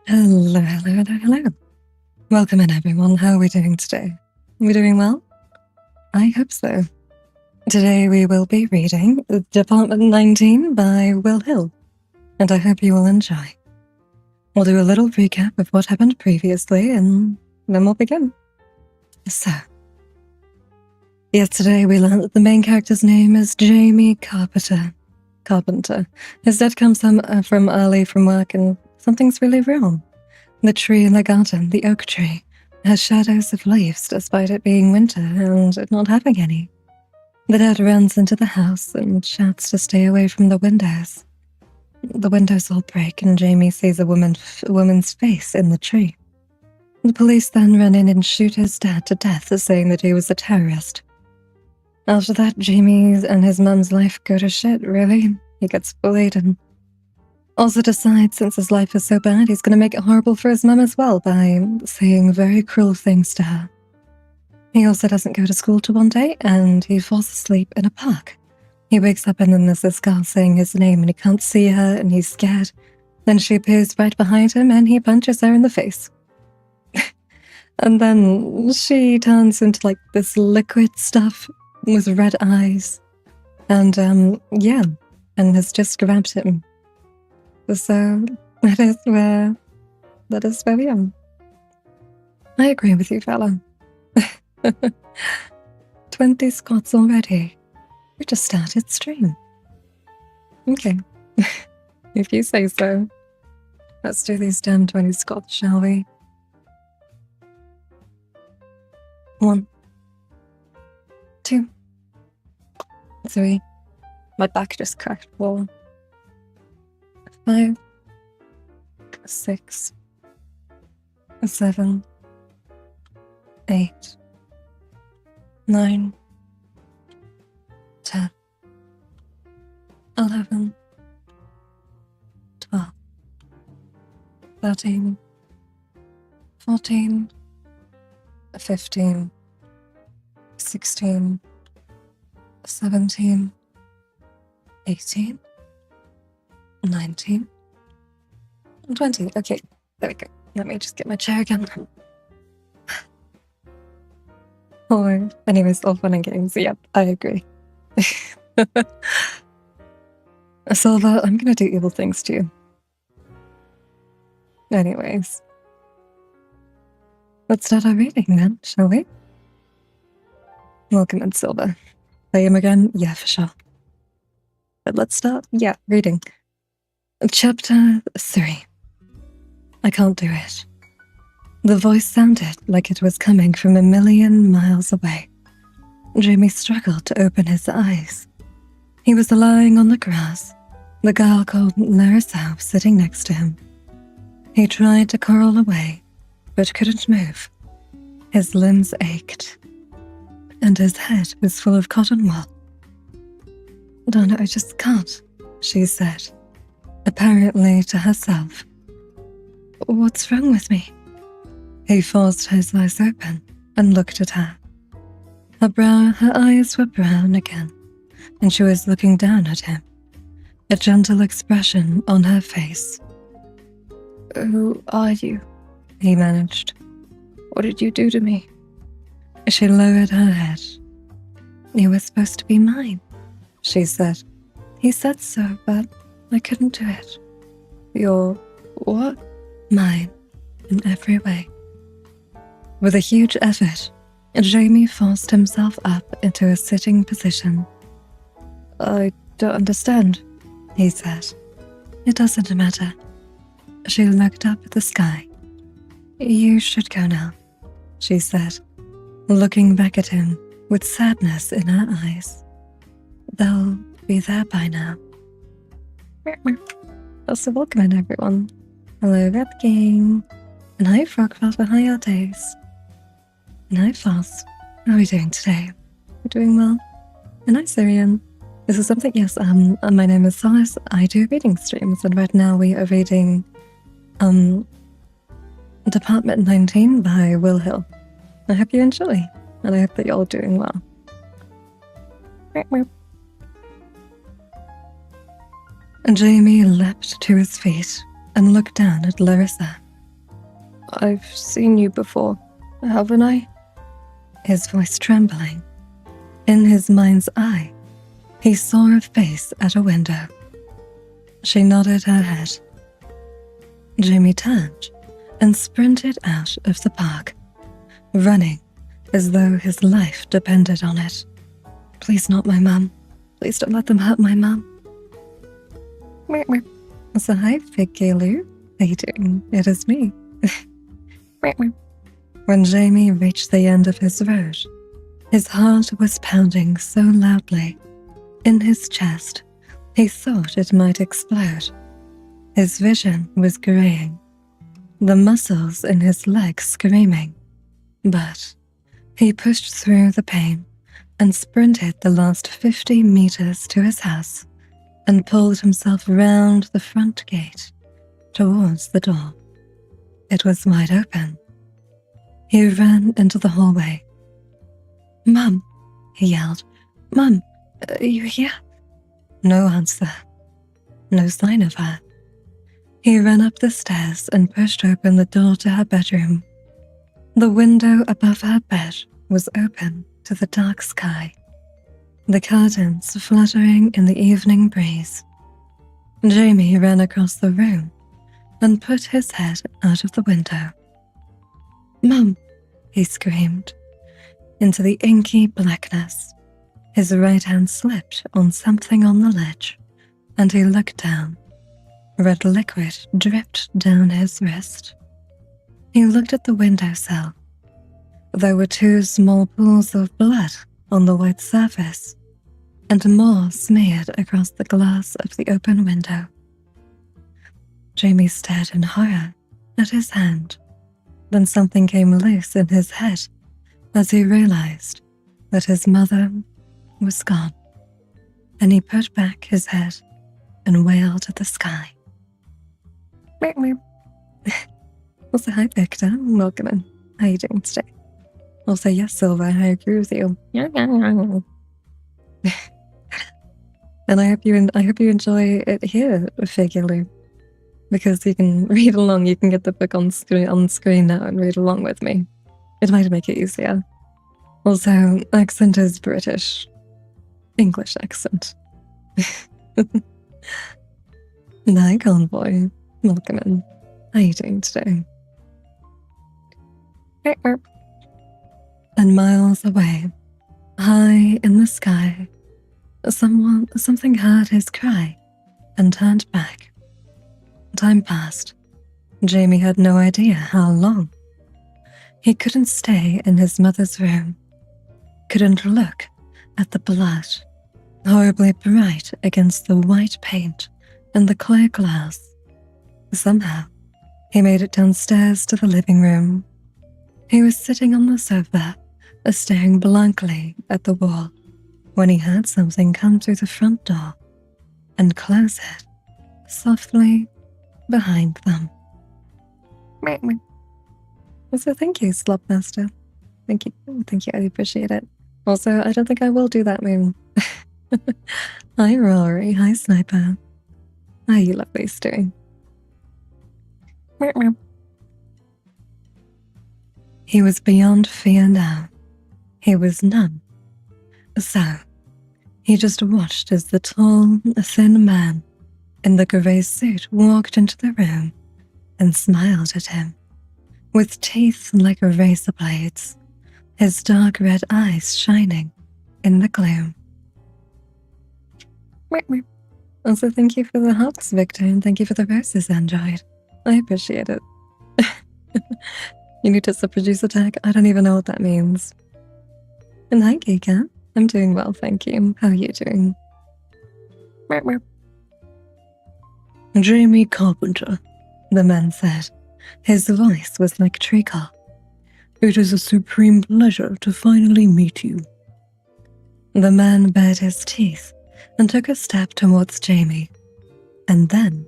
Hello, hello, hello, hello. Welcome in, everyone. How are we doing today? We doing well? I hope so. Today we will be reading Department 19 by Will Hill, and I hope you will enjoy. We'll do a little recap of what happened previously, and then we'll begin. So, yesterday we learned that the main character's name is Jamie Carpenter. His dad comes from early from work, and something's really wrong. The tree in the garden, the oak tree, has shadows of leaves despite it being winter and it not having any. The dad runs into the house and shouts to stay away from the windows. The windows all break and Jamie sees a woman's face in the tree. The police then run in and shoot his dad to death, saying that he was a terrorist. After that, Jamie and his mum's life go to shit, really. He gets bullied and also decides since his life is so bad, he's going to make it horrible for his mum as well by saying very cruel things to her. He also doesn't go to school till one day, and he falls asleep in a park. He wakes up and then there's this girl saying his name and he can't see her and he's scared. Then she appears right behind him and he punches her in the face. And then she turns into like this liquid stuff with red eyes. And and has just grabbed him. So that is where we are. I agree with you, fella. 20 squats already. We just started stream. Okay. If you say so. Let's do these damn 20 squats, shall we? 1, 2, 3. My back just cracked. 4, 5, 6, 7, 8, 9, 10, 11, 12, 13, 14, 15, 16, 17, 18, 19, 20. Okay, there we go. Let me just get my chair again. Or, anyways, all fun and games. Yep, I agree. Silva, I'm gonna do evil things to you. Anyways. Let's start our reading then, shall we? Welcome in, Silva. Play him again? Yeah, for sure. But let's start, reading. Chapter 3. I can't do it. The voice sounded like it was coming from a million miles away. Jamie struggled to open his eyes. He was lying on the grass, the girl called Larissa sitting next to him. He tried to crawl away, but couldn't move. His limbs ached, and his head was full of cotton wool. Donna, I just can't, she said, apparently to herself. What's wrong with me? He forced his eyes open and looked at her. Her eyes were brown again, and she was looking down at him, a gentle expression on her face. Who are you? He managed. What did you do to me? She lowered her head. You were supposed to be mine, she said. He said so, but I couldn't do it. You're what? Mine, in every way. With a huge effort, Jamie forced himself up into a sitting position. I don't understand, he said. It doesn't matter. She looked up at the sky. You should go now, she said, looking back at him with sadness in her eyes. They'll be there by now. Also, welcome in, everyone. Hello, Red King. And hi, Frogflutter. Hi, our days. And hi, Foss. How are we doing today? We're doing well. And hi, Syrian. This is something, yes, my name is Solace. I do reading streams, and right now we are reading, Department 19 by Will Hill. I hope you enjoy, and I hope that you're all doing well. Jamie leapt to his feet and looked down at Larissa, I've seen you before, haven't I? His voice trembling. In his mind's eye, he saw a face at a window. She nodded her head. Jamie turned and sprinted out of the park, running as though his life depended on it. Please not my mum. Please don't let them hurt my mum. So hi, Figgy. How you doing? It is me. When Jamie reached the end of his road, his heart was pounding so loudly. In his chest, he thought it might explode. His vision was graying, the muscles in his legs screaming. But he pushed through the pain and sprinted the last 50 meters to his house and pulled himself round the front gate towards the door. It was wide open. He ran into the hallway. "Mum," he yelled. "Mum, are you here?" No answer. No sign of her. He ran up the stairs and pushed open the door to her bedroom. The window above her bed was open to the dark sky, the curtains fluttering in the evening breeze. Jamie ran across the room and put his head out of the window. "Mum," he screamed. Into the inky blackness, his right hand slipped on something on the ledge, and he looked down. Red liquid dripped down his wrist. He looked at the windowsill. There were 2 small pools of blood on the white surface, and more smeared across the glass of the open window. Jamie stared in horror at his hand. Then something came loose in his head as he realized that his mother was gone, and he put back his head and wailed at the sky. Also, hi Victor, welcome in. How are you doing today? Also, yes, Silver, I agree with you. And I hope you enjoy it here, Figure, because you can read along. You can get the book on screen now and read along with me. It might make it easier. Also, accent is British. English accent. Hi, Convoy. Welcome in. How are you doing today? And miles away, high in the sky, something heard his cry and turned back. Time passed. Jamie had no idea how long. He couldn't stay in his mother's room, couldn't look at the blood, horribly bright against the white paint and the clear glass. Somehow, he made it downstairs to the living room. He was sitting on the sofa, staring blankly at the wall, when he heard something come through the front door and close it softly behind them. So thank you, Slopmaster. Thank you, I appreciate it. Also, I don't think I will do that moon. Hi Rory, hi Sniper. How are you lovelies doing? He was beyond fear now. He was numb. So, he just watched as the tall, thin man in the grey suit walked into the room and smiled at him, with teeth like razor blades, his dark red eyes shining in the gloom. Also, thank you for the hearts, Victor, and thank you for the roses, Android. I appreciate it. You need to produce attack? I don't even know what that means. And hi, Kika. I'm doing well, thank you. How are you doing? Jamie Carpenter, the man said. His voice was like treacle. It is a supreme pleasure to finally meet you. The man bared his teeth and took a step towards Jamie. And then,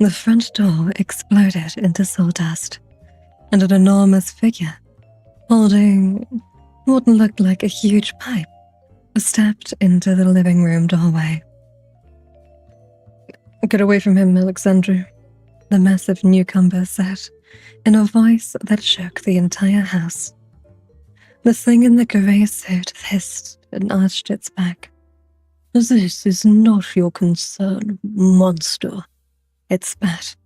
the front door exploded into sawdust, and an enormous figure, holding what looked like a huge pipe, stepped into the living room doorway. Get away from him, Alexandru, the massive newcomer said, in a voice that shook the entire house. The thing in the grey suit hissed and arched its back. "This is not your concern, monster," it spat.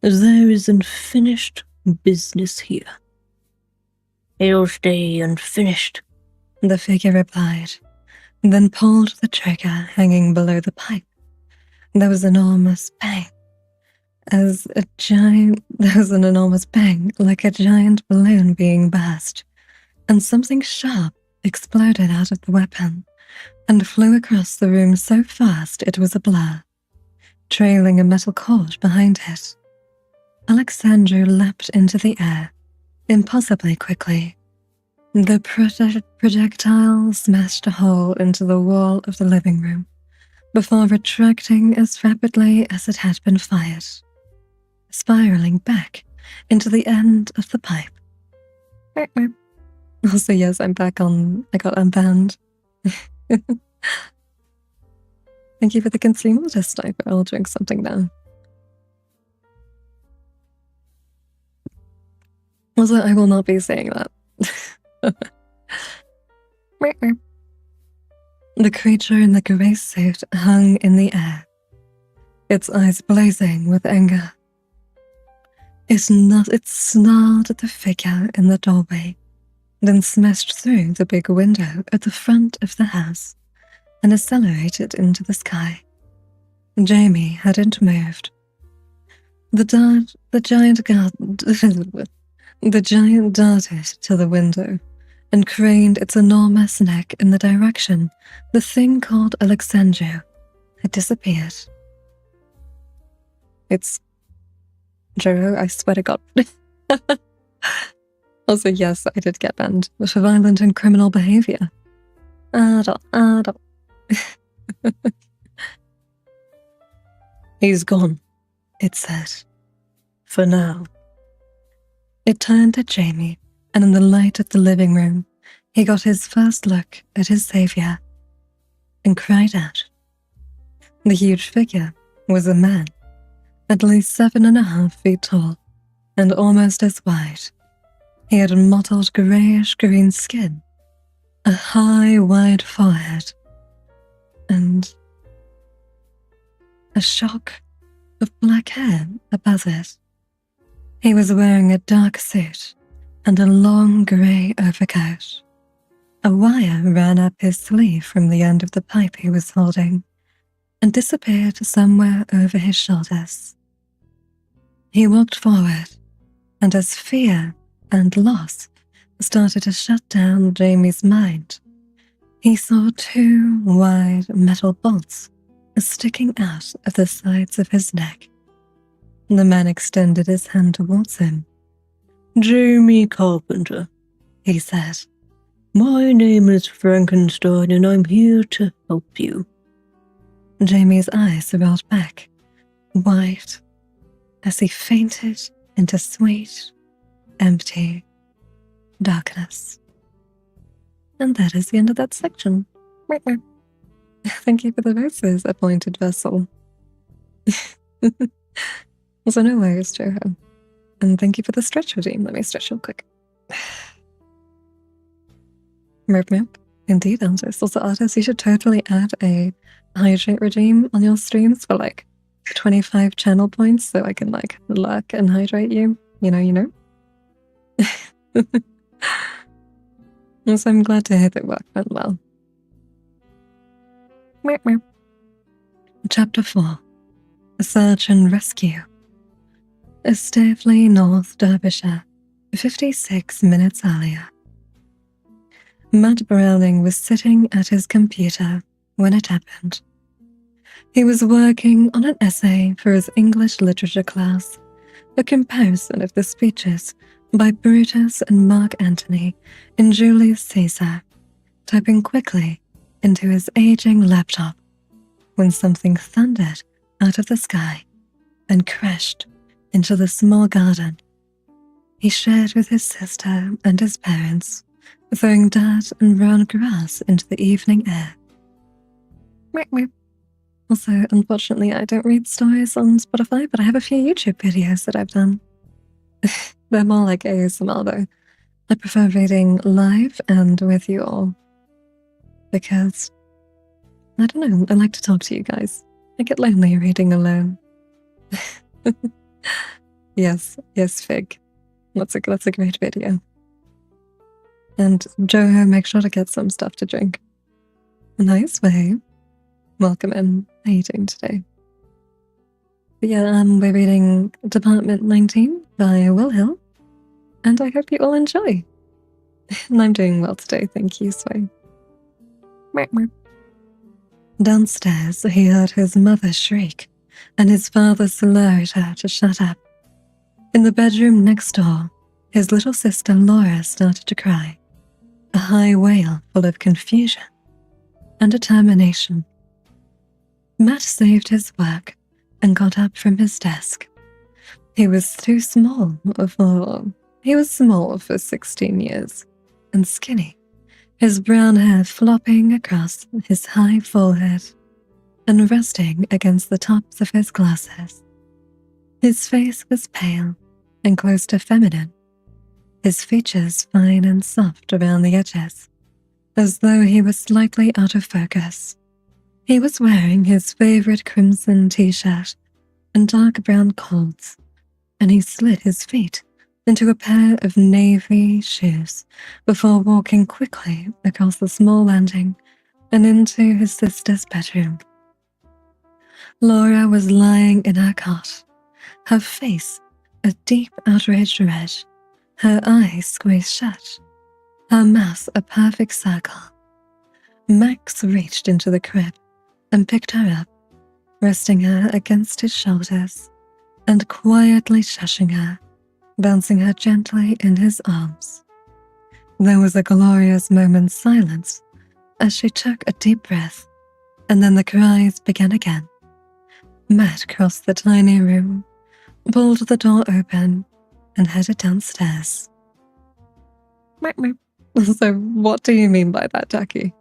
"There is unfinished business here." "It'll stay unfinished," the figure replied, then pulled the trigger hanging below the pipe. There was an enormous bang, like a giant balloon being burst, and something sharp exploded out of the weapon and flew across the room so fast it was a blur, trailing a metal cord behind it. Alexandru leapt into the air, impossibly quickly. The projectile smashed a hole into the wall of the living room before retracting as rapidly as it had been fired, spiraling back into the end of the pipe. Also, yes, I'm back on. I got unbanned. Thank you for the consumer sniper. I'll drink something now. Also, I will not be saying that. The creature in the grey suit hung in the air, its eyes blazing with anger. It snarled at the figure in the doorway, then smashed through the big window at the front of the house and accelerated into the sky. Jamie hadn't moved. The giant darted to the window and craned its enormous neck in the direction the thing called Alexandru had disappeared. It's Jero, I swear to God. Also, yes, I did get banned for violent and criminal behavior. Adult. "He's gone," it said. "For now." It turned to Jamie, and in the light of the living room, he got his first look at his savior and cried out. The huge figure was a man, at least 7.5 feet tall and almost as wide. He had mottled greyish-green skin, a high, wide forehead, and a shock of black hair above it. He was wearing a dark suit and a long grey overcoat. A wire ran up his sleeve from the end of the pipe he was holding and disappeared somewhere over his shoulders. He walked forward, and as fear and loss started to shut down Jamie's mind, he saw 2 wide metal bolts sticking out of the sides of his neck. The man extended his hand towards him. "Jamie Carpenter," he said. "My name is Frankenstein, and I'm here to help you." Jamie's eyes rolled back, wide, as he fainted into sweet, empty darkness. And that is the end of that section. Thank you for the verses, Appointed Vessel. Also, no worries, Joho. And thank you for the stretch redeem. Let me stretch real quick. Merp. Indeed, Elders. Also, artists, you should totally add a hydrate redeem on your streams for like 25 channel points so I can like lurk and hydrate you. You know. So I'm glad to hear that work went well. Chapter 4. Search and Rescue. Staveley, North Derbyshire, 56 minutes earlier. Matt Browning was sitting at his computer when it happened. He was working on an essay for his English literature class, a comparison of the speeches by Brutus and Mark Antony in Julius Caesar, typing quickly into his aging laptop when something thundered out of the sky and crashed into the small garden he shared with his sister and his parents, throwing dirt and brown grass into the evening air. Also, unfortunately, I don't read stories on Spotify, but I have a few YouTube videos that I've done. They're more like ASMR though. I prefer reading live and with you all. Because, I don't know, I like to talk to you guys. I get lonely reading alone. Yes, Fig. That's a great video. And Joho, make sure to get some stuff to drink. Nice way. Welcome in. How are you doing today? But yeah, we're reading Department 19 by Will Hill, and I hope you all enjoy. And I'm doing well today, thank you, Sway. Downstairs, he heard his mother shriek, and his father slur at her to shut up. In the bedroom next door, his little sister Laura started to cry, a high wail full of confusion and determination. Matt saved his work and got up from his desk. He was small for 16 years, and skinny, his brown hair flopping across his high forehead and resting against the tops of his glasses. His face was pale and close to feminine, his features fine and soft around the edges, as though he was slightly out of focus. He was wearing his favorite crimson t-shirt and dark brown colts, and he slid his feet into a pair of navy shoes before walking quickly across the small landing and into his sister's bedroom. Laura was lying in her cot, her face a deep outraged red, her eyes squeezed shut, her mouth a perfect circle. Max reached into the crib and picked her up, resting her against his shoulders and quietly shushing her, bouncing her gently in his arms. There was a glorious moment's silence as she took a deep breath, and then the cries began again. Matt crossed the tiny room, pulled the door open, and headed downstairs. So what do you mean by that, Jackie?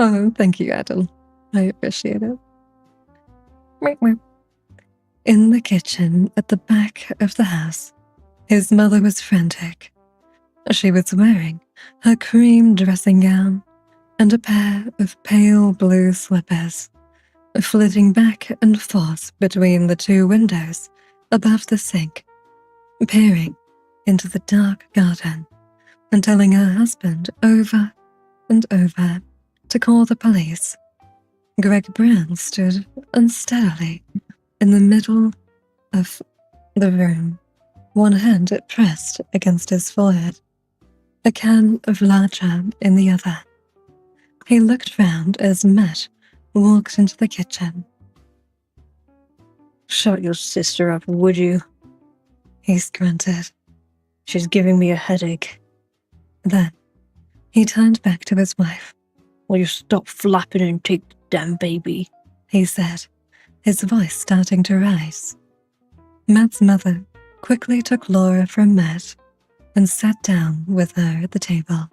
Oh, thank you, Adam. I appreciate it. In the kitchen at the back of the house, his mother was frantic. She was wearing her cream dressing gown and a pair of pale blue slippers, flitting back and forth between the two windows above the sink, peering into the dark garden and telling her husband over and over to call the police. Greg Brown stood unsteadily in the middle of the room, one hand pressed against his forehead, a can of lager in the other. He looked round as Matt walked into the kitchen. "Shut your sister up, would you?" he grunted. "She's giving me a headache." Then he turned back to his wife. "Will you stop flapping and take the damn baby?" he said, his voice starting to rise. Matt's mother quickly took Laura from Matt and sat down with her at the table.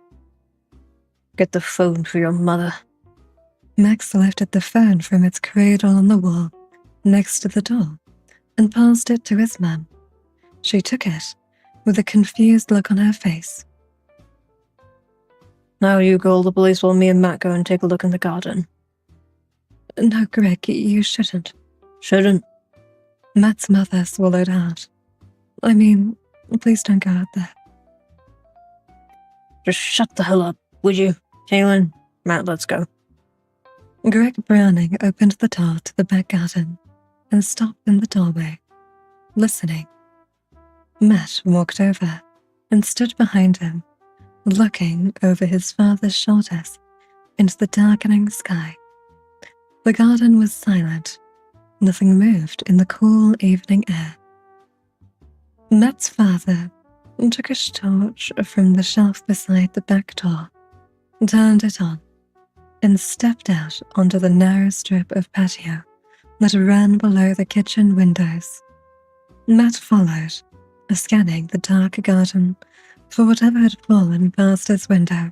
"Get the phone for your mother." Max lifted the phone from its cradle on the wall next to the door and passed it to his mum. She took it with a confused look on her face. "Now you call the police while me and Matt go and take a look in the garden." "No, Greg, you shouldn't." "Shouldn't?" Matt's mother swallowed hard. "I mean, please don't go out there." "Just shut the hell up, would you? Kaylin, Matt, let's go." Greg Browning opened the door to the back garden and stopped in the doorway, listening. Matt walked over and stood behind him, looking over his father's shoulders into the darkening sky. The garden was silent. Nothing moved in the cool evening air. Matt's father took a torch from the shelf beside the back door, turned it on, and stepped out onto the narrow strip of patio that ran below the kitchen windows. Matt followed, scanning the dark garden for whatever had fallen past his window.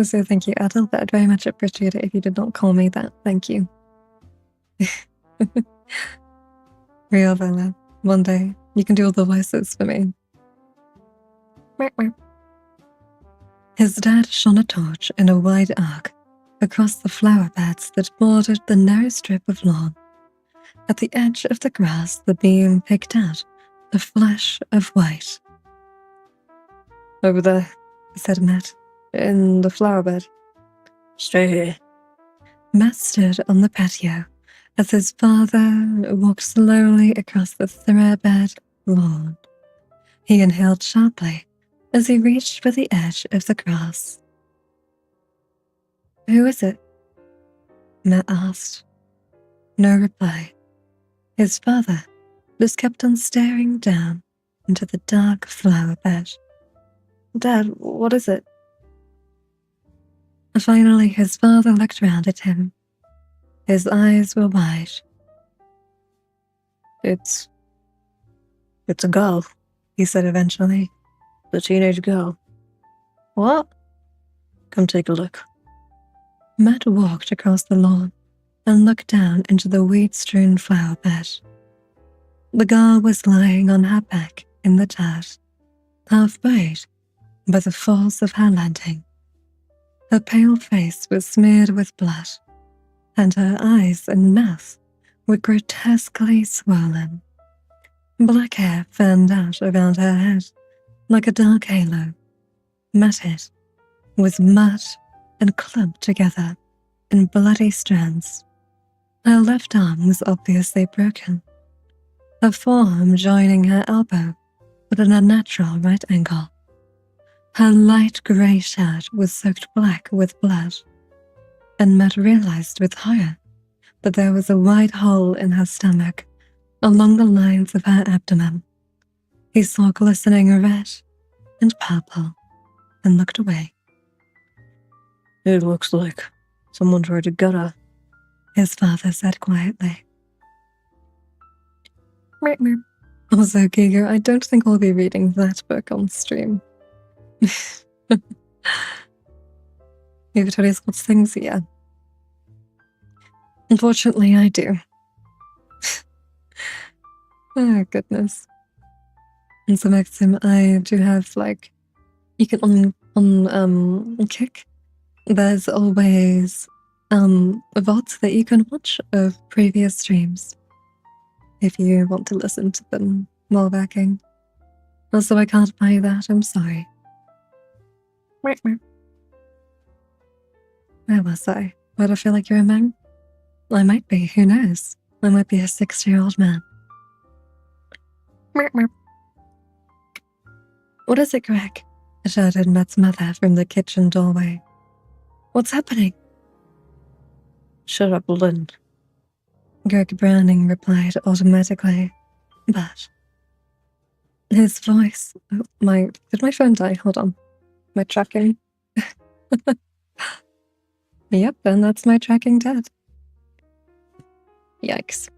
So thank you, Adel, but I'd very much appreciate it if you did not call me that. Thank you. Real Villa, one day you can do all the voices for me. His dad shone a torch in a wide arc across the flower beds that bordered the narrow strip of lawn. At the edge of the grass, the beam picked out a flash of white. Over there, said Matt, in the flower bed. Stay here. Matt stood on the patio as his father walked slowly across the thoroughbed lawn. He inhaled sharply as he reached for the edge of the grass. Who is it? Matt asked. No reply. His father just kept on staring down into the dark flower bed. Dad, what is it? Finally, his father looked round at him. His eyes were wide. It's a girl, He said eventually. the teenage girl. What? Come take a look. Matt walked across the lawn and looked down into the weed-strewn flower bed. The girl was lying on her back in the dirt, half buried by the folds of her landing. Her pale face was smeared with blood, and her eyes and mouth were grotesquely swollen. Black hair fanned out around her head like a dark halo, matted with mud and clumped together in bloody strands. Her left arm was obviously broken, her forearm joining her elbow at an unnatural right angle. Her light grey shirt was soaked black with blood, and Matt realized with horror that there was a wide hole in her stomach along the lines of her abdomen. He saw glistening red and purple and looked away. It looks like someone tried to gut her. His father said quietly. Also, Giger, I don't think I'll be reading that book on stream. Everybody's got things, yeah. Unfortunately, I do. Oh, goodness. And so Maxim, I do have, like, you can on Kick, there's always VODs that you can watch of previous streams if you want to listen to them while working. Also, I can't buy that, I'm sorry. Where was I? Why do I feel like you're a man? I might be, who knows? I might be a 6-year-old man. What is it, Greg? Shouted Matt's mother from the kitchen doorway. What's happening? Shut up, Lynn. Greg Browning replied automatically, but his voice... Oh, did my phone die? Hold on. My tracking? Yep, and that's my tracking dead. Yikes.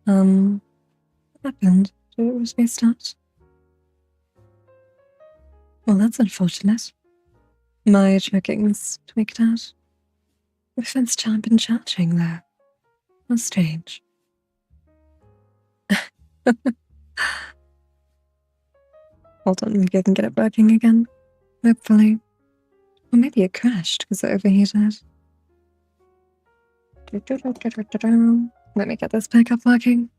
What happened? Did it restart? Well, that's unfortunate. My tracking's tweaked out. My phone's been charging, though. How strange. Hold on, maybe I can get it working again. Hopefully. Or maybe it crashed because it overheated. Let me get this back up working.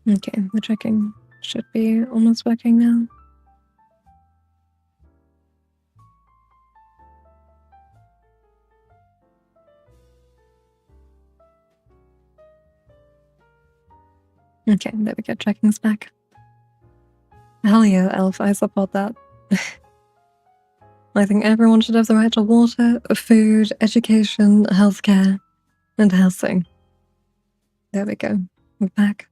Okay, the tracking should be almost working now. Okay, there we go, tracking's back. Hell yeah, Elf, I support that. I think everyone should have the right to water, food, education, healthcare, and housing. There we go, we're back.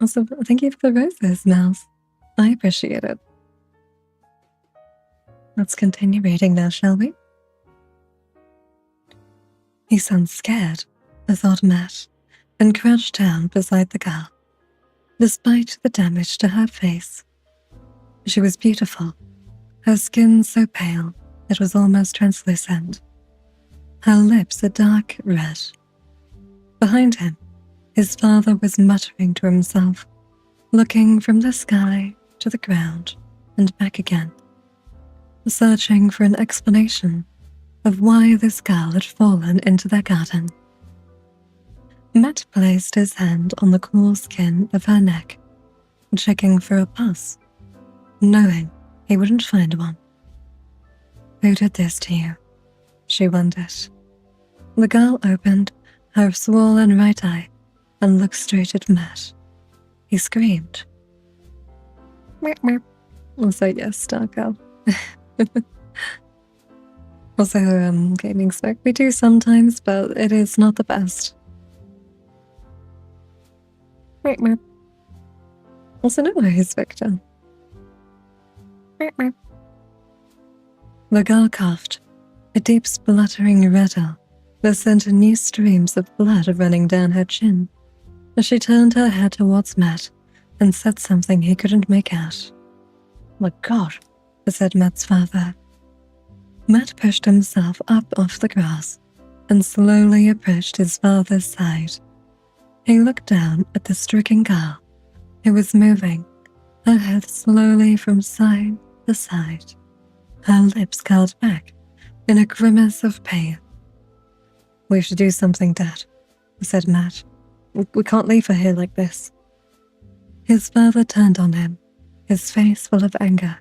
Also, thank you for the roses, Mouse. I appreciate it. Let's continue reading now, shall we? He sounds scared, thought Matt, and crouched down beside the girl. Despite the damage to her face, she was beautiful, her skin so pale it was almost translucent, her lips a dark red. Behind him, his father was muttering to himself, looking from the sky to the ground and back again, searching for an explanation of why this girl had fallen into their garden. Matt placed his hand on the cool skin of her neck, checking for a pulse, knowing he wouldn't find one. Who did this to you? She wondered. The girl opened her swollen right eye and looked straight at Matt. He screamed. Meep, meep. Also, yes, star girl. Also, gaming smoke we do sometimes, but it is not the best. Meep, meep. Also, no worries, Victor. Meep, meep. The girl coughed, a deep spluttering rattle that sent new streams of blood running down her chin as she turned her head towards Matt and said something he couldn't make out. My God, said Matt's father. Matt pushed himself up off the grass and slowly approached his father's side. He looked down at the stricken girl, who was moving, her head slowly from side to side, her lips curled back in a grimace of pain. We should do something, Dad, said Matt. We can't leave her here like this. His father turned on him, his face full of anger.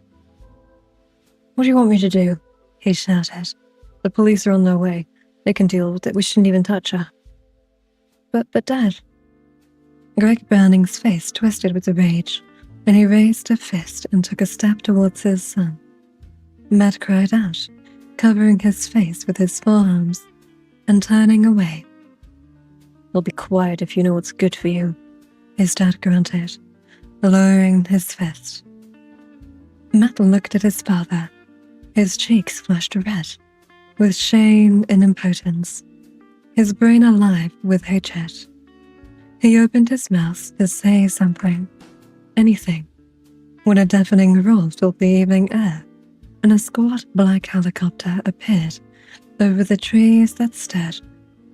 What do you want me to do? He shouted. The police are on their way. They can deal with it. We shouldn't even touch her. But Dad. Greg Browning's face twisted with rage, and he raised a fist and took a step towards his son. Matt cried out, covering his face with his forearms and turning away. I'll be quiet if you know what's good for you, his dad grunted, lowering his fist. Matt looked at his father, his cheeks flushed red, with shame and impotence, his brain alive with hatred. He opened his mouth to say something, anything, when a deafening roar filled the evening air, and a squat black helicopter appeared over the trees that stood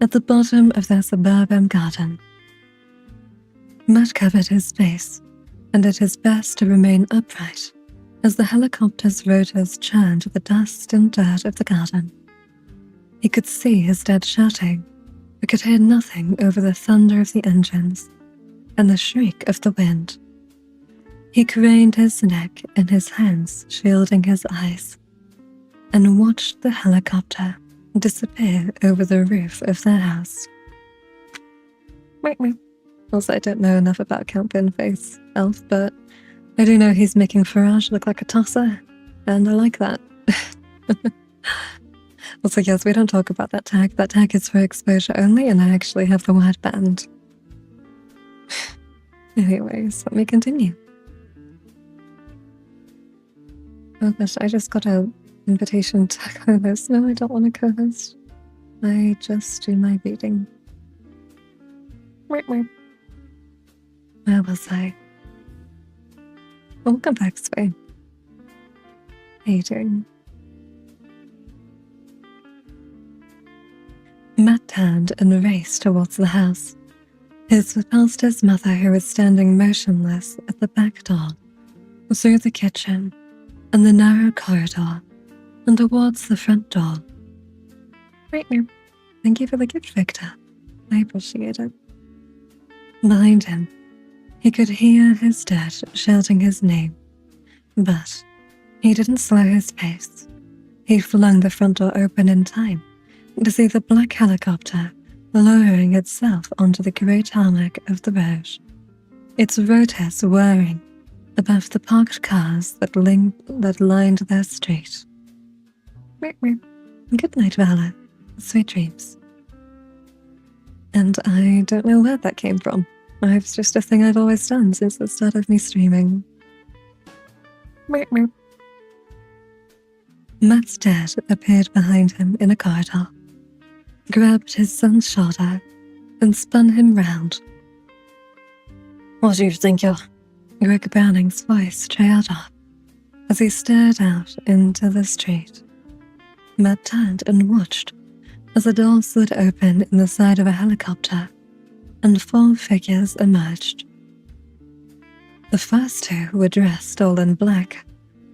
at the bottom of their suburban garden. Matt covered his face and did his best to remain upright as the helicopter's rotors churned the dust and dirt of the garden. He could see his dad shouting, but could hear nothing over the thunder of the engines and the shriek of the wind. He craned his neck and his hands shielding his eyes, and watched the helicopter disappear over the roof of their house. Also, I don't know enough about Count Pinface Elf, but I do know he's making Farage look like a tosser, and I like that. Also, yes, we don't talk about that tag. That tag is for exposure only, and I actually have the word banned. Anyways, let me continue. Oh gosh, I just got an invitation to co-host. No, I don't want to co-host. I just do my reading. Where was I? Welcome back, Sway. How you doing? Matt turned and raced towards the house. Past his mother, who was standing motionless at the back door, through the kitchen, and the narrow corridor, and towards the front door. Thank you for the gift, Victor. I appreciate it. Behind him, he could hear his dad shouting his name, but he didn't slow his pace. He flung the front door open in time to see the black helicopter lowering itself onto the grey tarmac of the road, its rotors whirring above the parked cars that lined their street. Good night, Vala. Sweet dreams. And I don't know where that came from. It's just a thing I've always done since the start of me streaming. Matt's dad appeared behind him in a corridor, grabbed his son's shoulder, and spun him round. What do you think you're... Greg Browning's voice trailed off as he stared out into the street. Matt turned and watched as a door slid open in the side of a helicopter and 4 figures emerged. The first 2 were dressed all in black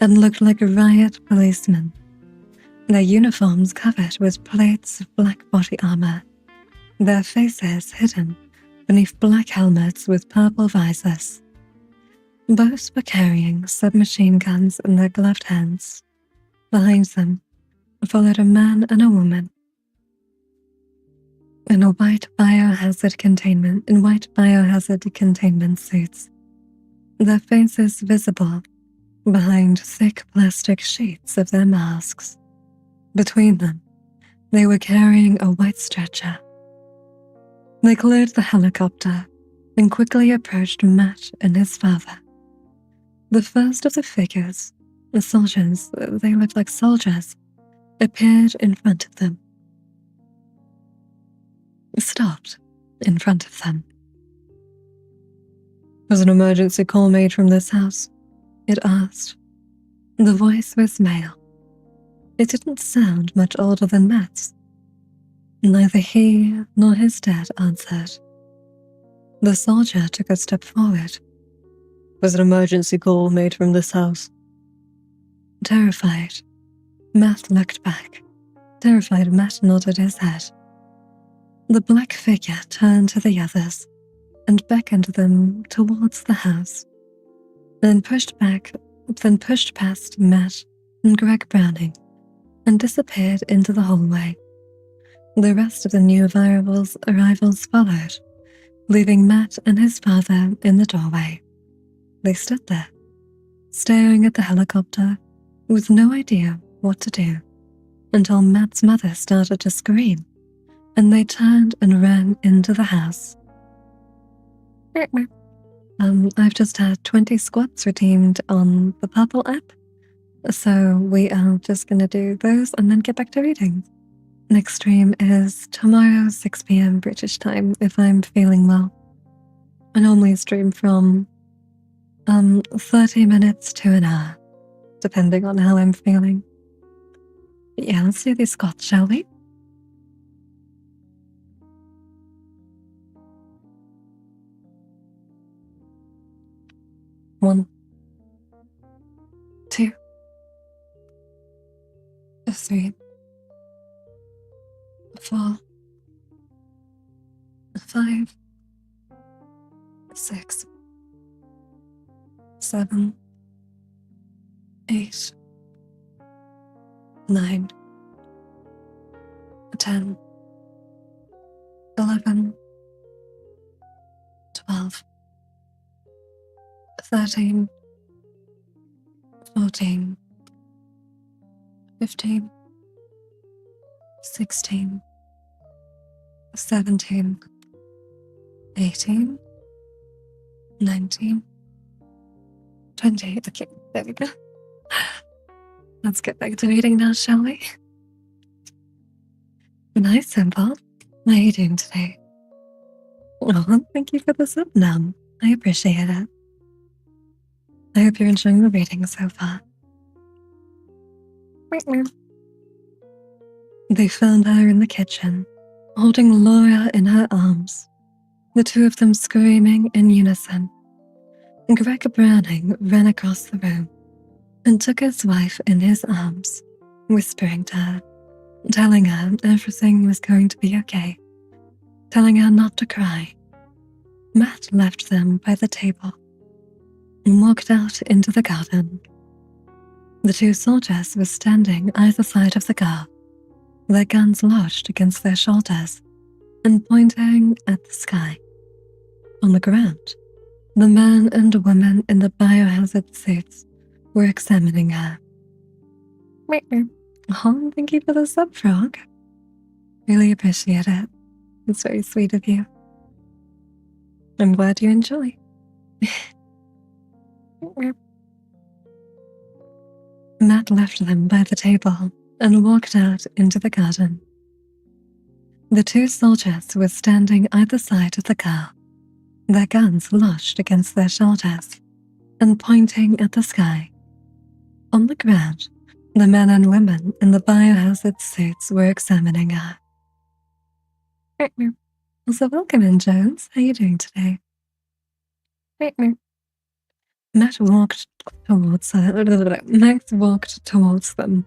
and looked like riot policemen, their uniforms covered with plates of black body armor, their faces hidden beneath black helmets with purple visors. Both were carrying submachine guns in their gloved hands. Behind them followed a man and a woman in white biohazard containment suits, their faces visible behind thick plastic sheets of their masks. Between them, they were carrying a white stretcher. They cleared the helicopter and quickly approached Matt and his father. The first of the figures, the soldiers, they looked like soldiers, appeared in front of them. Stopped in front of them. Was an emergency call made from this house? It asked. The voice was male. It didn't sound much older than Matt's. Neither he nor his dad answered. The soldier took a step forward. Was an emergency call made from this house? Terrified, Matt looked back. Terrified, Matt nodded his head. The black figure turned to the others and beckoned them towards the house, then pushed past Matt and Greg Browning and disappeared into the hallway. The rest of the new arrivals followed, leaving Matt and his father in the doorway. They stood there, staring at the helicopter with no idea what to do, until Matt's mother started to scream, and they turned and ran into the house. I've just had 20 squats redeemed on the Purple app, so we are just going to do those and then get back to reading. Next stream is tomorrow, 6 p.m. British time, if I'm feeling well. I normally stream from 30 minutes to an hour, depending on how I'm feeling. But yeah, let's do these squats, shall we? One, 2, 3, 4, 5, 6, 7, 8, 9, 10, 11, 12, 13, 14, 15, 16, 17, 18, 19, 20. Okay, there we go. Let's get back to reading now, shall we? Nice, Simple. How are you doing today? Oh, thank you for the sub, Nam. I appreciate it. I hope you're enjoying the reading so far. They found her in the kitchen, holding Laura in her arms, the two of them screaming in unison. Greg Browning ran across the room and took his wife in his arms, whispering to her, telling her everything was going to be okay, telling her not to cry. Matt left them by the table and walked out into the garden. The two soldiers were standing either side of the girl, their guns lodged against their shoulders and pointing at the sky. On the ground, the man and woman in the biohazard suits were examining her. Oh, thank you for the sub, Frog. Really appreciate it. It's very sweet of you. I'm glad you enjoy. Matt left them by the table and walked out into the garden. The two soldiers were standing either side of the car, their guns lodged against their shoulders and pointing at the sky. On the ground, the men and women in the biohazard suits were examining her. So welcome in, Jones. How are you doing today? Matt walked towards them,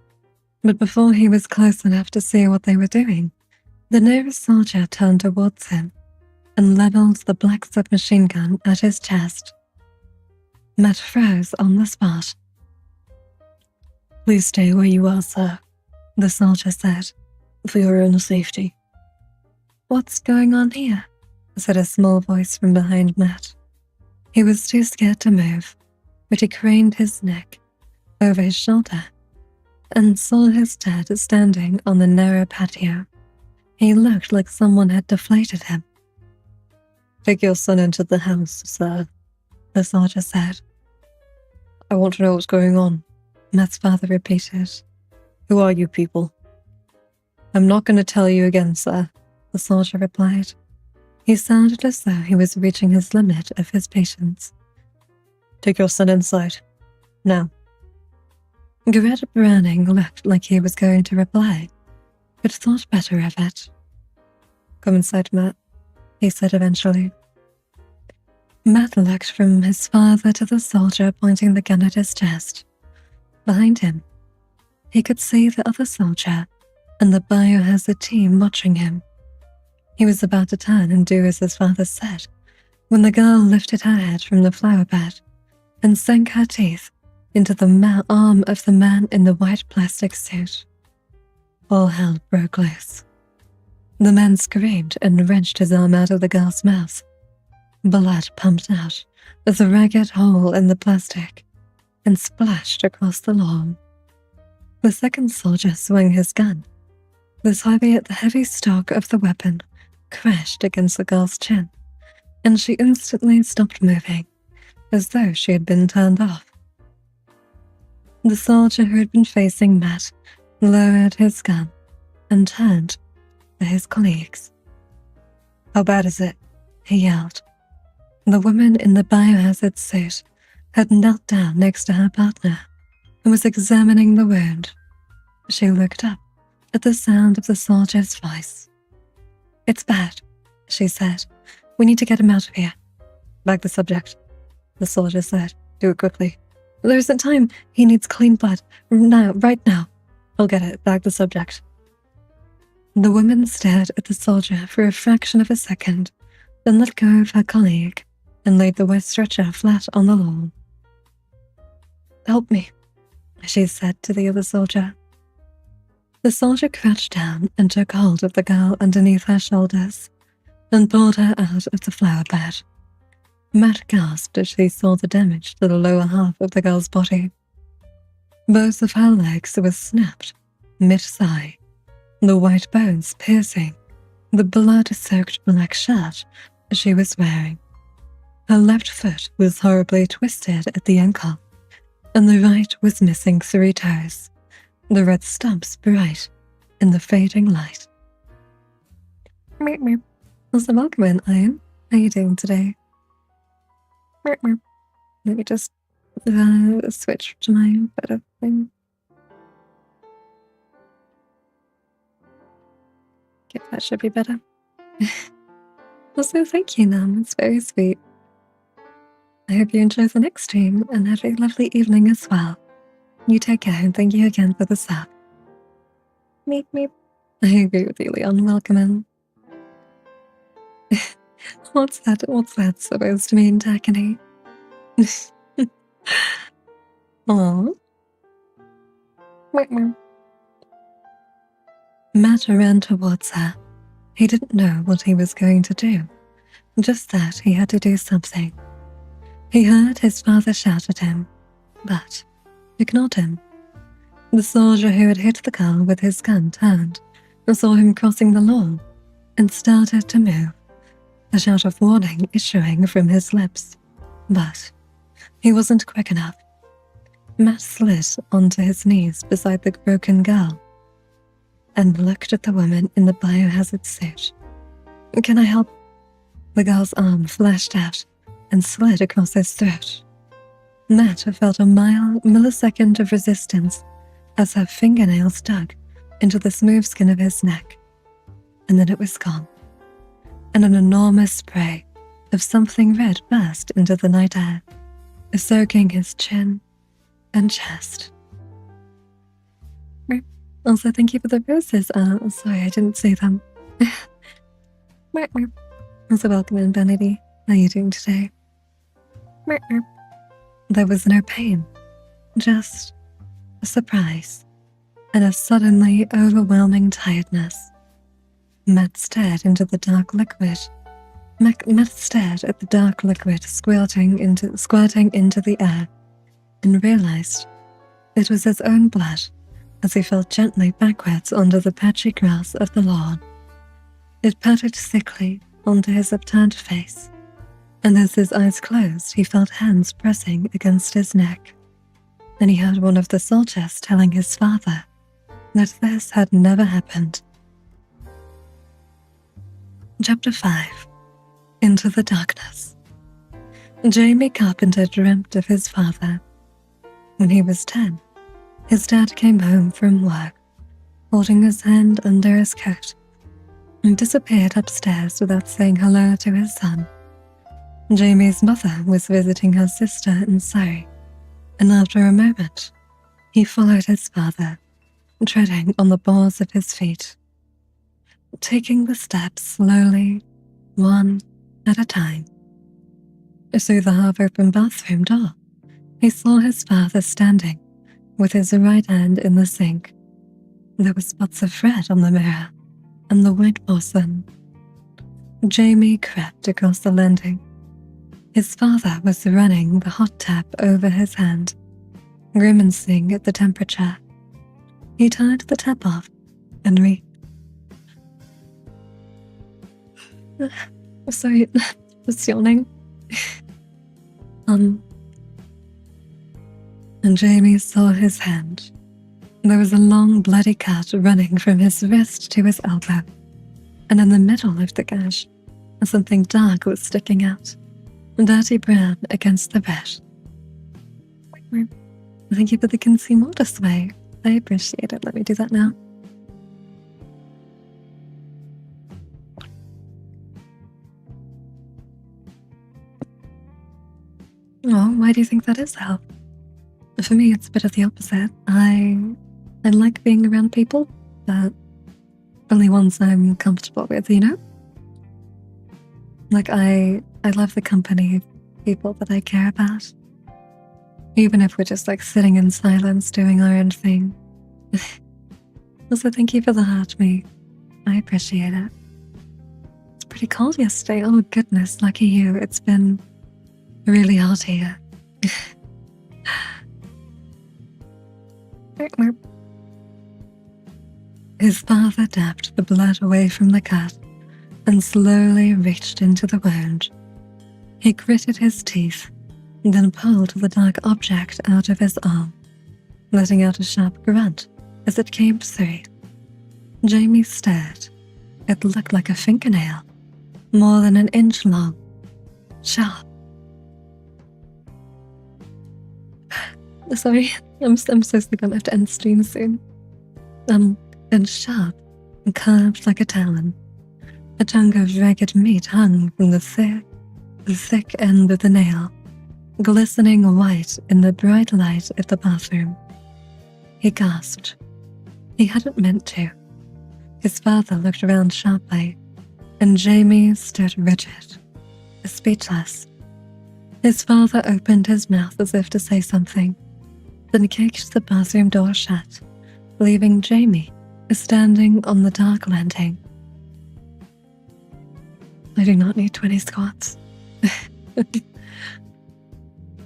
but before he was close enough to see what they were doing, the nearest soldier turned towards him and leveled the black submachine gun at his chest. Matt froze on the spot. Please stay where you are, sir, the soldier said, for your own safety. What's going on here? Said a small voice from behind Matt. He was too scared to move, but he craned his neck over his shoulder and saw his dad standing on the narrow patio. He looked like someone had deflated him. Take your son into the house, sir, the soldier said. I want to know what's going on, Matt's father repeated. Who are you people? I'm not going to tell you again, sir, the soldier replied. He sounded as though he was reaching his limit of his patience. Take your son inside. Now. Garrett Browning looked like he was going to reply, but thought better of it. Come inside, Matt, he said eventually. Matt looked from his father to the soldier pointing the gun at his chest. Behind him, he could see the other soldier and the biohazard team watching him. He was about to turn and do as his father said when the girl lifted her head from the flower bed and sank her teeth into the arm of the man in the white plastic suit. All hell broke loose. The man screamed and wrenched his arm out of the girl's mouth. Blood pumped out of the ragged hole in the plastic and splashed across the lawn. The second soldier swung his gun. The heavy stock of the weapon crashed against the girl's chin, and she instantly stopped moving, as though she had been turned off. The soldier who had been facing Matt lowered his gun and turned to his colleagues. How bad is it? He yelled. The woman in the biohazard suit had knelt down next to her partner and was examining the wound. She looked up at the sound of the soldier's voice. It's bad, she said. We need to get him out of here. Bag the subject, the soldier said. Do it quickly. There isn't time. He needs clean blood. Now, right now. I'll get it. Bag the subject. The woman stared at the soldier for a fraction of a second, then let go of her colleague and laid the wet stretcher flat on the lawn. Help me, she said to the other soldier. The soldier crouched down and took hold of the girl underneath her shoulders and pulled her out of the flower bed. Matt gasped as he saw the damage to the lower half of the girl's body. Both of her legs were snapped mid-thigh, the white bones piercing the blood-soaked black shirt she was wearing. Her left foot was horribly twisted at the ankle, and the right was missing 3 toes, the red stumps bright in the fading light. Meep meep. Also, welcome in, Ian. How are you doing today? Meep meep. Let me just switch to my better thing. Okay, that should be better. Also, thank you, Nam. It's very sweet. I hope you enjoy the next stream and have a lovely evening as well. You take care and thank you again for the sub. Meep meep. I agree with you, Leon. Welcome in. What's that supposed to mean, Takani? Aww. Matt ran towards her. He didn't know what he was going to do, just that he had to do something. He heard his father shout at him, but ignored him. The soldier who had hit the girl with his gun turned and saw him crossing the lawn and started to move, a shout of warning issuing from his lips. But he wasn't quick enough. Matt slid onto his knees beside the broken girl and looked at the woman in the biohazard suit. "Can I help?" The girl's arm flashed out and slid across his throat. Matt felt a millisecond of resistance as her fingernails dug into the smooth skin of his neck. And then it was gone, and an enormous spray of something red burst into the night air, soaking his chin and chest. Also, thank you for the roses. Sorry, I didn't see them. Also, welcome in, Vanity. How are you doing today? There was no pain, just a surprise and a suddenly overwhelming tiredness. Matt stared into the dark liquid. Matt stared at the dark liquid squirting into the air and realized it was his own blood as he fell gently backwards onto the patchy grass of the lawn. It pattered sickly onto his upturned face, and as his eyes closed, he felt hands pressing against his neck. Then he heard one of the soldiers telling his father that this had never happened. Chapter 5. Into the Darkness. Jamie Carpenter dreamt of his father. When he was 10, his dad came home from work, holding his hand under his coat, and disappeared upstairs without saying hello to his son. Jamie's mother was visiting her sister in Surrey, and after a moment, he followed his father, treading on the balls of his feet, taking the steps slowly, one at a time. Through the half-open bathroom door, he saw his father standing with his right hand in the sink. There were spots of red on the mirror and the white porcelain. Jamie crept across the landing. His father was running the hot tap over his hand, grimacing at the temperature. He turned the tap off and sorry, just yawning. And Jamie saw his hand. There was a long bloody cut running from his wrist to his elbow, and in the middle of the gash, something dark was sticking out, dirty brown against the red. Thank you for the consume water sway. I appreciate it. Let me do that now. Oh, why do you think that is, Al? For me, it's a bit of the opposite. I like being around people, but only ones I'm comfortable with, you know? Like, I love the company of people that I care about. Even if we're just like sitting in silence doing our own thing. Also, thank you for the heart, me. I appreciate it. It's pretty cold yesterday. Oh goodness, lucky you. It's been really hot here. His father dabbed the blood away from the cut and slowly reached into the wound. He gritted his teeth, then pulled the dark object out of his arm, letting out a sharp grunt as it came through. Jamie stared. It looked like a fingernail, more than an inch long, sharp. Sorry, I'm so sleepy. I'm gonna have to end the stream soon. And sharp and curved like a talon. A tongue of ragged meat hung from the thick end of the nail, glistening white in the bright light of the bathroom. He gasped. He hadn't meant to. His father looked around sharply, and Jamie stood rigid, speechless. His father opened his mouth as if to say something, then kicked the bathroom door shut, leaving Jamie standing on the dark landing. I do not need 20 squats.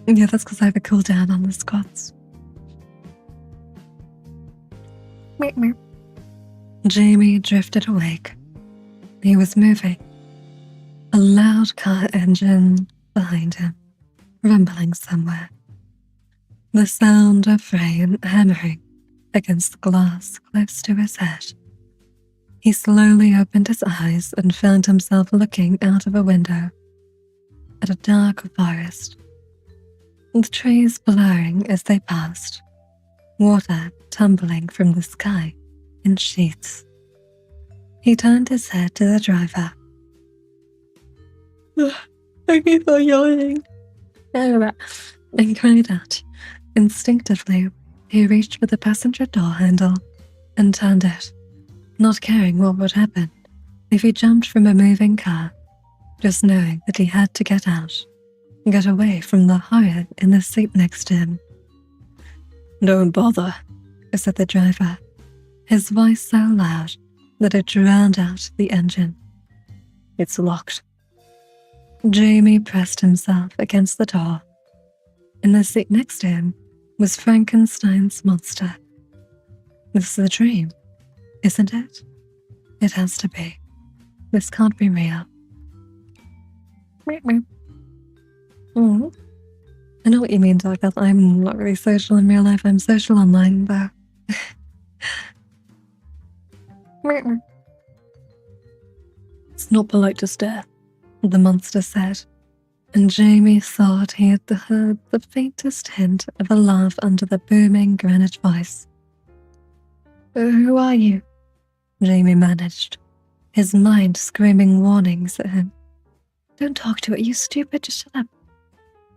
Yeah, that's because I have a cooldown on the squats. Jamie drifted awake. He was moving. A loud car engine behind him, rumbling somewhere. The sound of rain hammering against the glass close to his head. He slowly opened his eyes and found himself looking out of a window at a dark forest, with trees blurring as they passed, water tumbling from the sky in sheets. He turned his head to the driver. I keep on yawning. And cried out. Instinctively, he reached for the passenger door handle and turned it, not caring what would happen if he jumped from a moving car, just knowing that he had to get out, get away from the horror in the seat next to him. Don't bother, said the driver, his voice so loud that it drowned out the engine. It's locked. Jamie pressed himself against the door. In the seat next to him was Frankenstein's monster. This is a dream, isn't it? It has to be. This can't be real. Oh, I know what you mean, Doug. I'm not really social in real life. I'm social online, though. It's not polite to stare, the monster said, and Jamie thought he had heard the faintest hint of a laugh under the booming granite voice. Who are you? Jamie managed, his mind screaming warnings at him. Don't talk to it, you stupid, just shut up.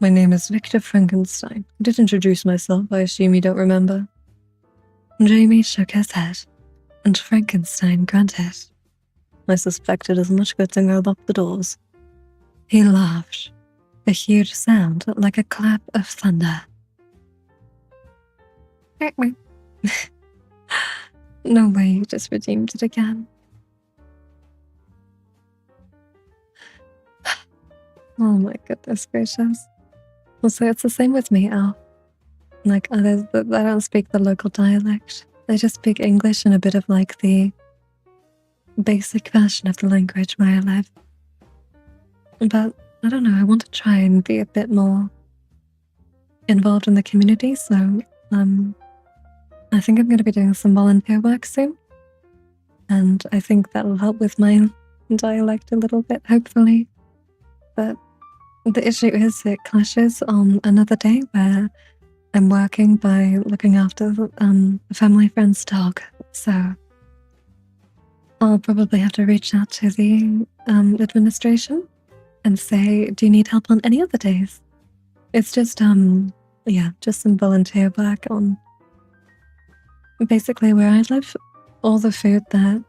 My name is Victor Frankenstein. I did introduce myself, I assume you don't remember. Jamie shook his head, and Frankenstein grunted. I suspected as much. Good thing I locked the doors. He laughed, a huge sound like a clap of thunder. No way, you just redeemed it again. Oh my goodness gracious. Also, it's the same with me, Al. Like, I don't speak the local dialect. I just speak English and a bit of like the basic version of the language where I live. But I don't know, I want to try and be a bit more involved in the community, so I think I'm going to be doing some volunteer work soon. And I think that'll help with my dialect a little bit, hopefully. But the issue is it clashes on another day where I'm working by looking after a family friend's dog. So I'll probably have to reach out to the administration and say, do you need help on any other days? It's just, just some volunteer work on basically where I live. All the food that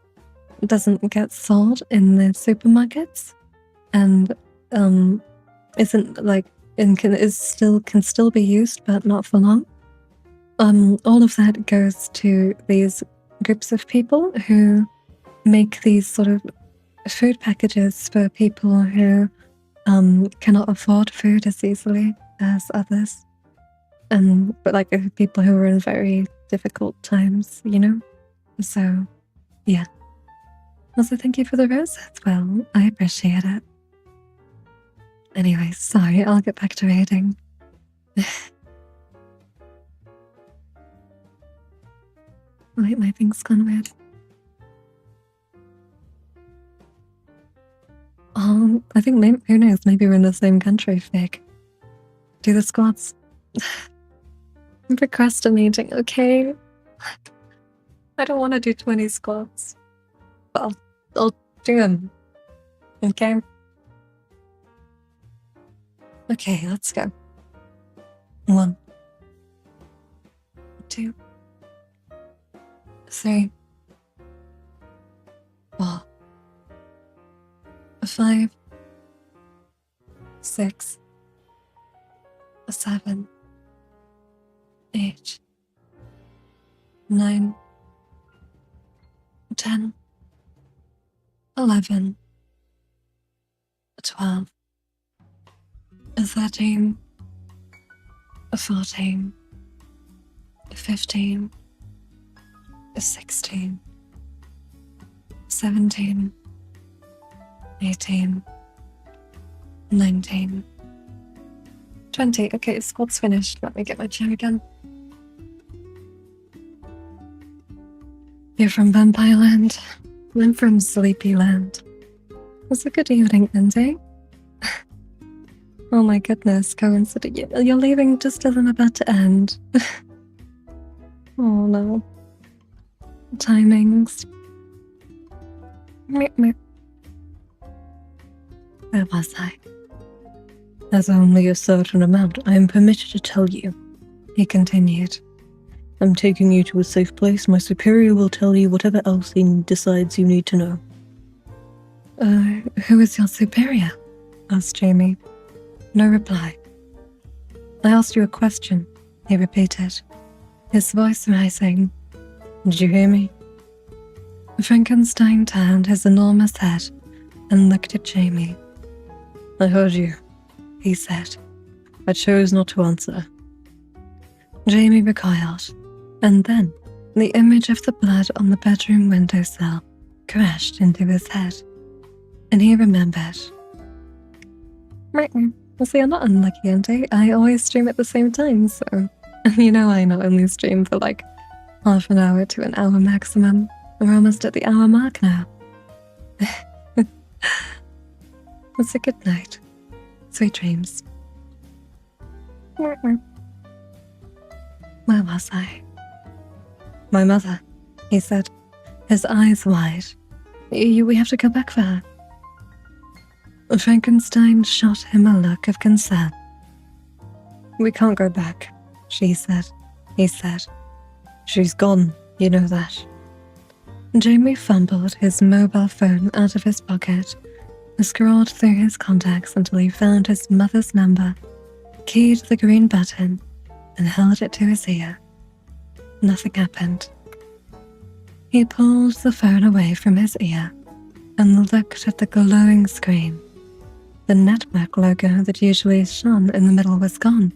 doesn't get sold in the supermarkets and isn't like can still be used but not for long. All of that goes to these groups of people who make these sort of food packages for people who cannot afford food as easily as others, but like people who are in very difficult times, you know. So yeah. Also, thank you for the roses. Well, I appreciate it. Anyway, sorry, I'll get back to reading. Wait, my thing's gone weird. I think maybe, who knows, maybe we're in the same country, Fig. Do the squats. I'm procrastinating, okay? I don't want to do 20 squats. But I'll do them. Okay? Okay, let's go. 1, 2, 3, 4, 5, 6, 7, 8, 9, 10, 11, 12, 13, 14, 15, 16, 17, 18, 19. 20. Okay, squad's finished. Let me get my chair again. You're from Vampire Land. I'm from Sleepy Land. It's a good evening, ending. Oh my goodness, coincidence. You're leaving just as I'm about to end. Oh no. Timings. Where was I? There's only a certain amount I am permitted to tell you, he continued. I'm taking you to a safe place. My superior will tell you whatever else he decides you need to know. Who is your superior? Asked Jamie. No reply. I asked you a question, he repeated, his voice rising. Did you hear me? Frankenstein turned his enormous head and looked at Jamie. I heard you, he said. I chose not to answer. Jamie recoiled, and then the image of the blood on the bedroom windowsill crashed into his head, and he remembered. Well, see, I'm not unlucky, auntie. I always stream at the same time, so you know I not only stream for like half an hour to an hour maximum. We're almost at the hour mark now. It's a good night. Sweet dreams. Where was I? My mother, he said, his eyes wide. We have to go back for her. Frankenstein shot him a look of concern. We can't go back, she said. He said. She's gone, you know that. Jamie fumbled his mobile phone out of his pocket, scrolled through his contacts until he found his mother's number, keyed the green button, and held it to his ear. Nothing happened. He pulled the phone away from his ear and looked at the glowing screen. The network logo that usually shone in the middle was gone,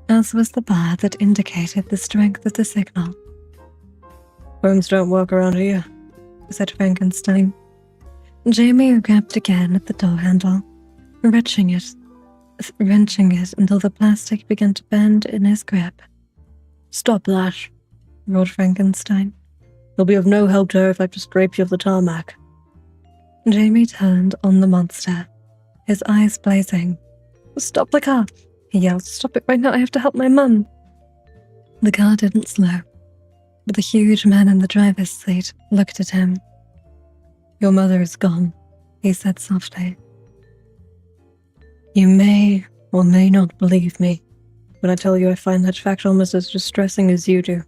as was the bar that indicated the strength of the signal. Phones don't work around here, said Frankenstein. Jamie grabbed again at the door handle, wrenching it until the plastic began to bend in his grip. Stop that, roared Frankenstein. It'll be of no help to her if I just drape you off the tarmac. Jamie turned on the monster, his eyes blazing. Stop the car, he yelled. Stop it right now, I have to help my mum. The car didn't slow, but the huge man in the driver's seat looked at him. Your mother is gone, he said softly. You may or may not believe me when I tell you I find that fact almost as distressing as you do.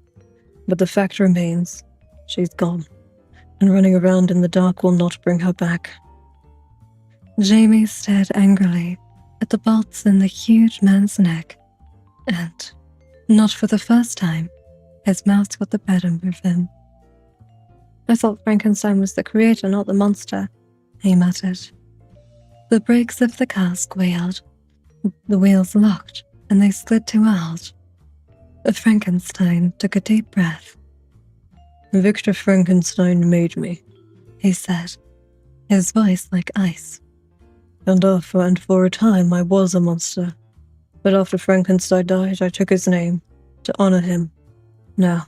But the fact remains, she's gone, and running around in the dark will not bring her back. Jamie stared angrily at the bolts in the huge man's neck, and, not for the first time, his mouth got the better of him. I thought Frankenstein was the creator, not the monster, he muttered. The brakes of the car squealed, the wheels locked, and they slid to a halt. Frankenstein took a deep breath. Victor Frankenstein made me, he said, his voice like ice. And for a time I was a monster. But after Frankenstein died, I took his name to honor him. Now,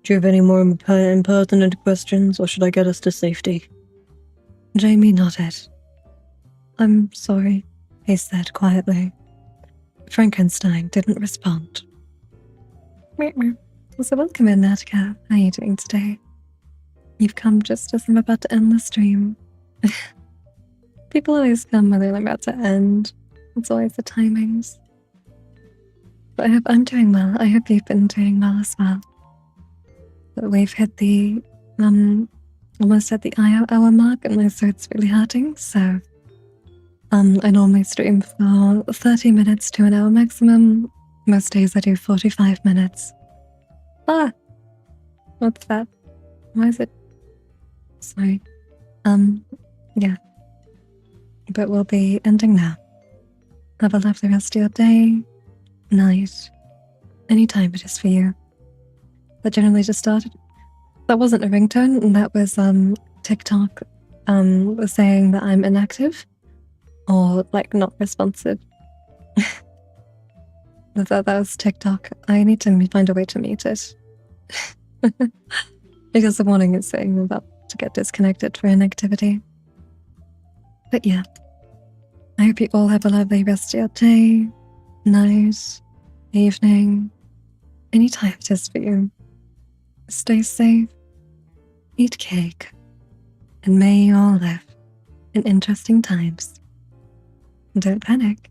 do you have any more impertinent questions, or should I get us to safety? Jamie nodded. I'm sorry, he said quietly. Frankenstein didn't respond. So welcome in, Natica. How are you doing today? You've come just as I'm about to end the stream. People always come when they're about to end. It's always the timings. But I'm doing well. I hope you've been doing well as well. But we've hit the almost at the hour mark, and my throat's really hurting, so I normally stream for 30 minutes to an hour maximum. Most days I do 45 minutes. Ah! What's that? Why is it? Sorry. Yeah. But we'll be ending now. Have a lovely rest of your day, night, any time it is for you. That generally just started. That wasn't a ringtone, and that was TikTok saying that I'm inactive. Or, like, not responsive. That was TikTok. I need to find a way to mute it. Because the warning is saying I'm about to get disconnected for inactivity. But yeah, I hope you all have a lovely rest of your day, night, evening, any time it is for you. Stay safe, eat cake, and may you all live in interesting times. Don't panic.